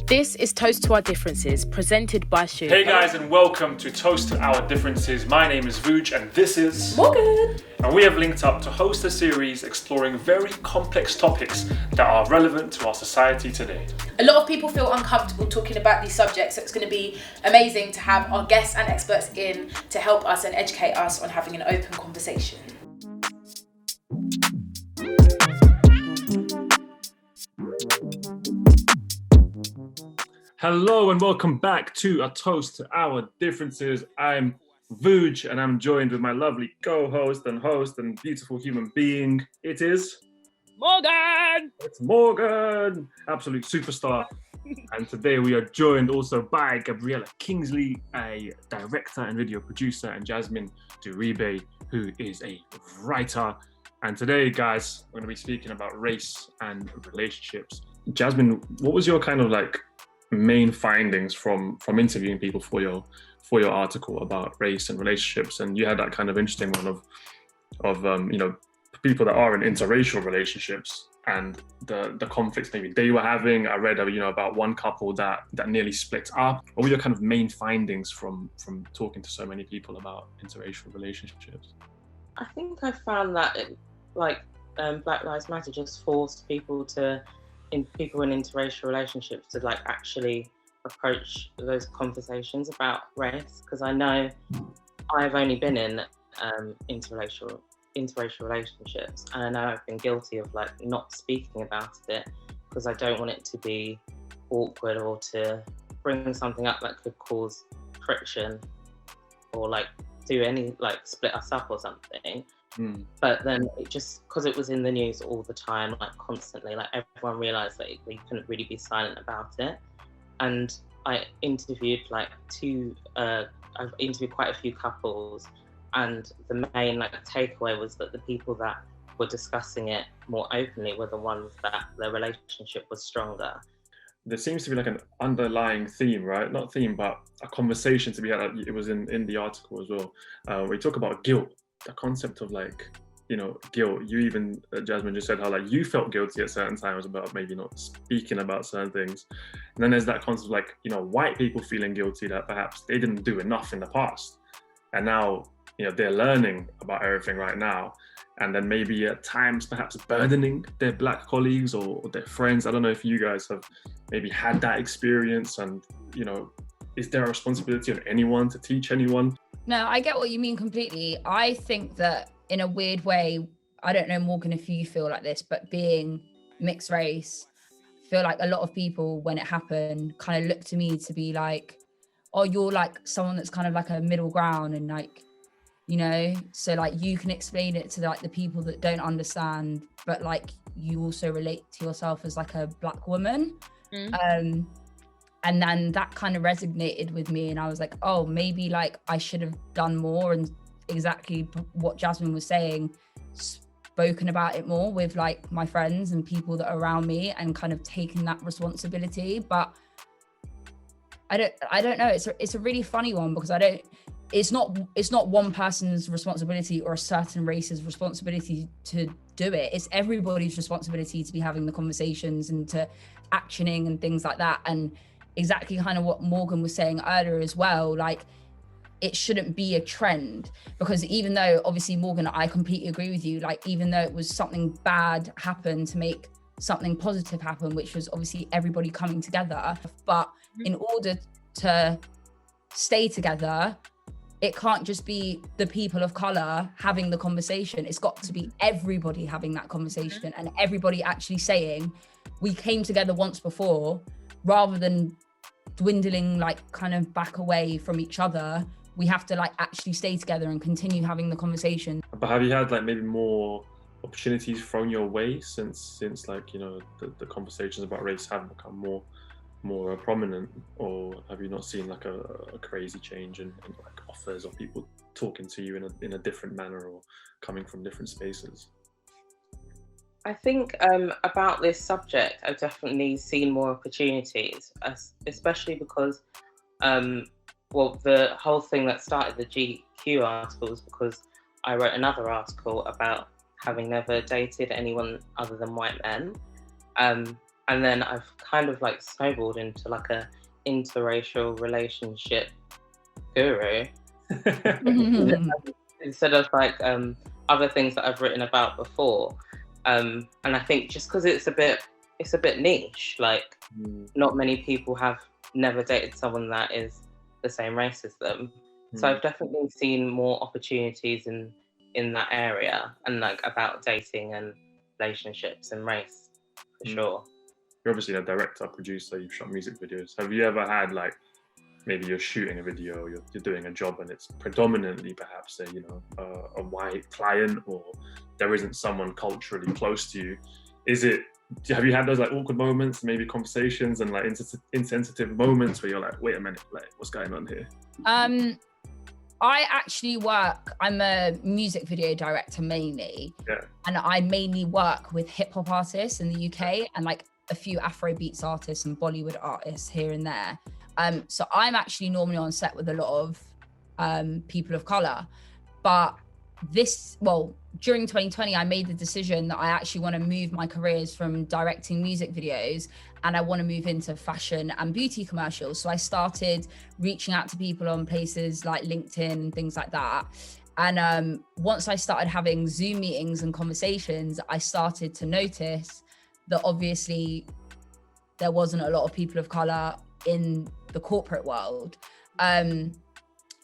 This is Toast to Our Differences, presented by schuh. Hey guys, and welcome to Toast to Our Differences. My name is Vuj and this is Morgan. And we have linked up to host a series exploring very complex topics that are relevant to our society today. A lot of people feel uncomfortable talking about these subjects, so it's going to be amazing to have our guests and experts in to help us and educate us on having an open conversation. Hello and welcome back to A Toast to Our Differences. I'm Vuj and I'm joined with my lovely co-host and beautiful human being. It is... Morgan! It's Morgan! Absolute superstar. And today we are joined also by Gabrielle Kingsley, a director and video producer, and Jazmin Durbibe, who is a writer. And today, guys, we're going to be speaking about race and relationships. Jazmin, what was your kind of like main findings from interviewing people for your article about race and relationships? And you had that kind of interesting one of people that are in interracial relationships and the conflicts maybe they were having. I read about one couple that nearly split up. What were your kind of main findings from talking to so many people about interracial relationships? I think I found that Black Lives Matter just forced people in interracial relationships to like actually approach those conversations about race, because I know I've only been in interracial relationships, and I know I've been guilty of like not speaking about it because I don't want it to be awkward or to bring something up that could cause friction or like do any like split us up or something. But then it just, because it was in the news all the time, like constantly, like everyone realised that they couldn't really be silent about it. And I interviewed I've interviewed quite a few couples, and the main like takeaway was that the people that were discussing it more openly were the ones that their relationship was stronger. There seems to be like an underlying theme, right? Not theme, but a conversation to be had. It was in the article as well. We talk about guilt. The concept of guilt. You even, Jazmin, just said how like you felt guilty at certain times about maybe not speaking about certain things. And then there's that concept of white people feeling guilty that perhaps they didn't do enough in the past. And now, they're learning about everything right now. And then maybe at times perhaps burdening their Black colleagues or their friends. I don't know if you guys have maybe had that experience, and, is there a responsibility on anyone to teach anyone? No, I get what you mean completely. I think that in a weird way, I don't know, Morgan, if you feel like this, but being mixed race, I feel like a lot of people, when it happened, kind of looked to me to be like, oh, you're like someone that's kind of like a middle ground, and like, so like you can explain it to like the people that don't understand, but like you also relate to yourself as like a Black woman. And then that kind of resonated with me, and I was like, oh, maybe like I should have done more, and exactly what Jazmin was saying, spoken about it more with like my friends and people that are around me, and kind of taken that responsibility. But I don't know. It's a really funny one, because it's not one person's responsibility or a certain race's responsibility to do it. It's everybody's responsibility to be having the conversations and to actioning and things like that. And exactly kind of what Morgan was saying earlier as well, like it shouldn't be a trend, because even though obviously, Morgan, I completely agree with you, like even though it was something bad happen to make something positive happen, which was obviously everybody coming together, but in order to stay together, it can't just be the people of colour having the conversation. It's got to be everybody having that conversation, and everybody actually saying, we came together once before, rather than dwindling like kind of back away from each other. We have to like actually stay together and continue having the conversation. But have you had like maybe more opportunities thrown your way since like the conversations about race have become more prominent, or have you not seen like a crazy change in like offers or people talking to you in a different manner or coming from different spaces? I think about this subject, I've definitely seen more opportunities, especially because, the whole thing that started the GQ article was because I wrote another article about having never dated anyone other than white men. And then I've kind of like snowballed into like a interracial relationship guru instead of like other things that I've written about before. And I think just because it's a bit niche, like not many people have never dated someone that is the same race as them. So I've definitely seen more opportunities in that area, and like about dating and relationships and race for sure. You're obviously a director, producer, you've shot music videos. Have you ever had like, maybe you're shooting a video, you're doing a job and it's predominantly perhaps a white client, or there isn't someone culturally close to you? Have you had those like awkward moments, maybe conversations and like insensitive moments where you're like, wait a minute, like what's going on here? I actually I'm a music video director mainly. Yeah. And I mainly work with hip hop artists in the UK and like a few Afrobeats artists and Bollywood artists here and there. So I'm actually normally on set with a lot of people of color, but during 2020, I made the decision that I actually want to move my careers from directing music videos and I want to move into fashion and beauty commercials. So I started reaching out to people on places like LinkedIn and things like that. And once I started having Zoom meetings and conversations, I started to notice that obviously there wasn't a lot of people of color in the corporate world. And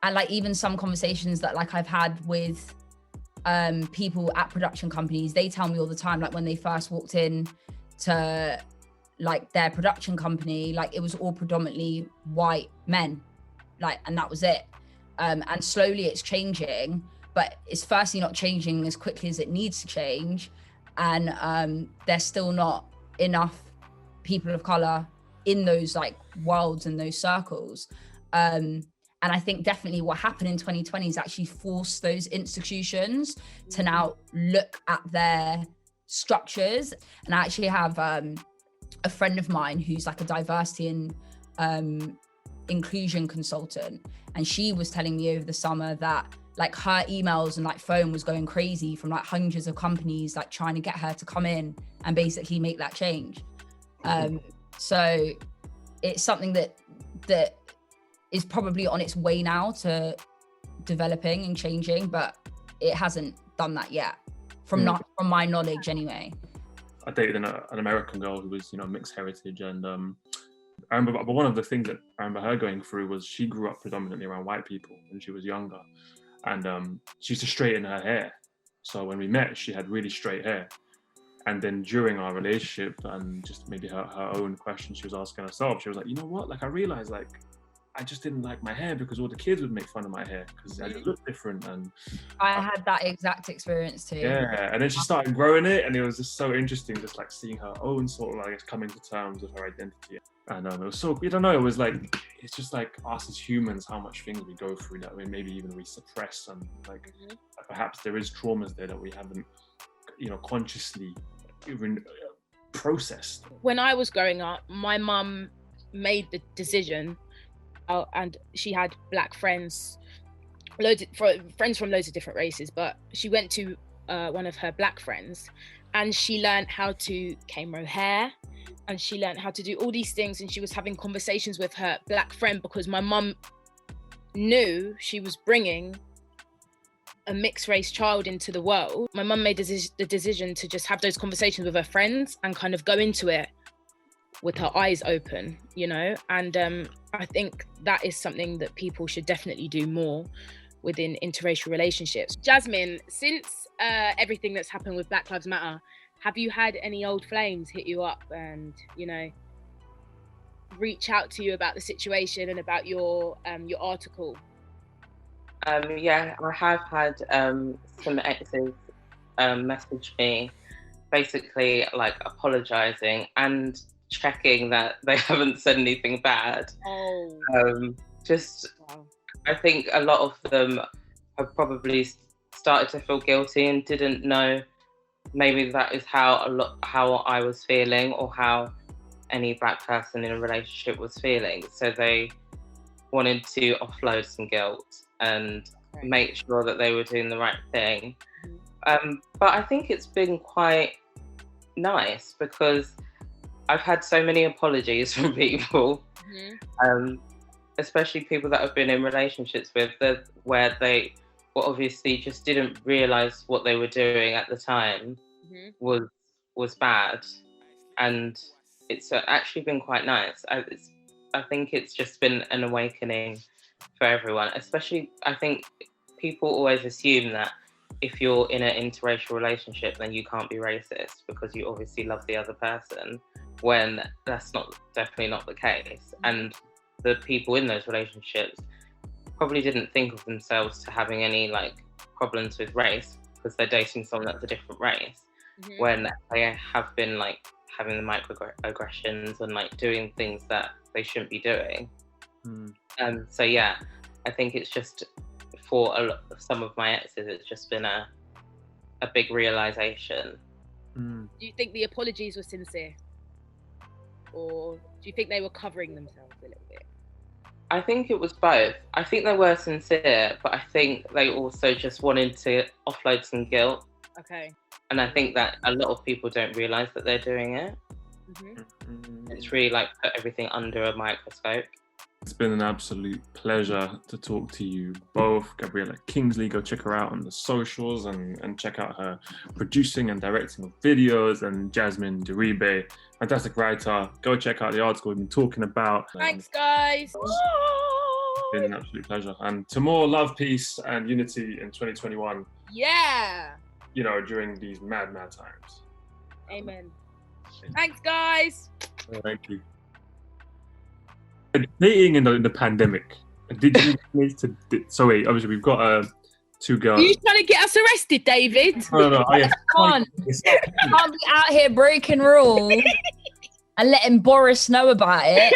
like even some conversations that like I've had with people at production companies, they tell me all the time, like when they first walked in to like their production company, like it was all predominantly white men, like, and that was it. And slowly it's changing, but it's firstly not changing as quickly as it needs to change. And there's still not enough people of color in those like worlds and those circles. And I think definitely what happened in 2020 is actually forced those institutions to now look at their structures. And I actually have a friend of mine who's like a diversity and inclusion consultant. And she was telling me over the summer that like her emails and like phone was going crazy from like hundreds of companies like trying to get her to come in and basically make that change. So it's something that is probably on its way now to developing and changing, but it hasn't done that yet, from my knowledge anyway. I dated an American girl who was, mixed heritage, and I remember, but one of the things that I remember her going through was she grew up predominantly around white people when she was younger, and she used to straighten her hair. So when we met, she had really straight hair. And then during our relationship and just maybe her own questions she was asking herself, she was like, you know what? Like I realized like I just didn't like my hair because all the kids would make fun of my hair because I just looked different. And I had that exact experience too. Yeah, and then she started growing it, and it was just so interesting, just like seeing her own sort of like coming to terms with her identity. And it was so, I don't know, it was like, it's just like us as humans, how much things we go through that maybe even we suppress, and like perhaps there is traumas there that we haven't, consciously even processed. When I was growing up, my mum made the decision, and she had black friends, friends from loads of different races, but she went to one of her black friends and she learned how to comb her hair, and she learned how to do all these things, and she was having conversations with her black friend because my mum knew she was bringing a mixed race child into the world. My mum made the decision to just have those conversations with her friends and kind of go into it with her eyes open, and I think that is something that people should definitely do more within interracial relationships. Jazmin, since everything that's happened with Black Lives Matter, have you had any old flames hit you up and reach out to you about the situation and about your article? Yeah, I have had some exes message me, basically like apologising and checking that they haven't said anything bad. Wow. I think a lot of them have probably started to feel guilty and didn't know maybe that is how I was feeling, or how any black person in a relationship was feeling. So they wanted to offload some guilt and make sure that they were doing the right thing. But I think it's been quite nice because I've had so many apologies from people, Mm-hmm. especially people that I've been in relationships with where they obviously just didn't realise what they were doing at the time Mm-hmm. was bad, and it's actually been quite nice. I think it's just been an awakening for everyone. Especially, I think people always assume that if you're in an interracial relationship, then you can't be racist because you obviously love the other person, when that's definitely not the case. And the people in those relationships probably didn't think of themselves to having any like problems with race because they're dating someone that's a different race, when they have been like having the microaggressions and like doing things that they shouldn't be doing. So yeah, I think it's just for some of my exes, it's just been a big realization. Do you think the apologies were sincere, or do you think they were covering themselves a little bit? I think it was both. I think they were sincere, but I think they also just wanted to offload some guilt. Okay. And I think that a lot of people don't realize that they're doing it. It's really like put everything under a microscope. It's been an absolute pleasure to talk to you both. Gabrielle Kingsley, go check her out on the socials and check out her producing and directing of videos. And Jazmin Durbibe, fantastic writer. Go check out the article we've been talking about. Thanks, guys. It's been an absolute pleasure. And to more love, peace, and unity in 2021. Yeah. You know, during these mad times. Amen. Thanks, guys. Thank you. Dating in the pandemic. Did you manage to? So wait, obviously we've got two girls. Are you trying to get us arrested, David? No. Can't be out here breaking rules and letting Boris know about it.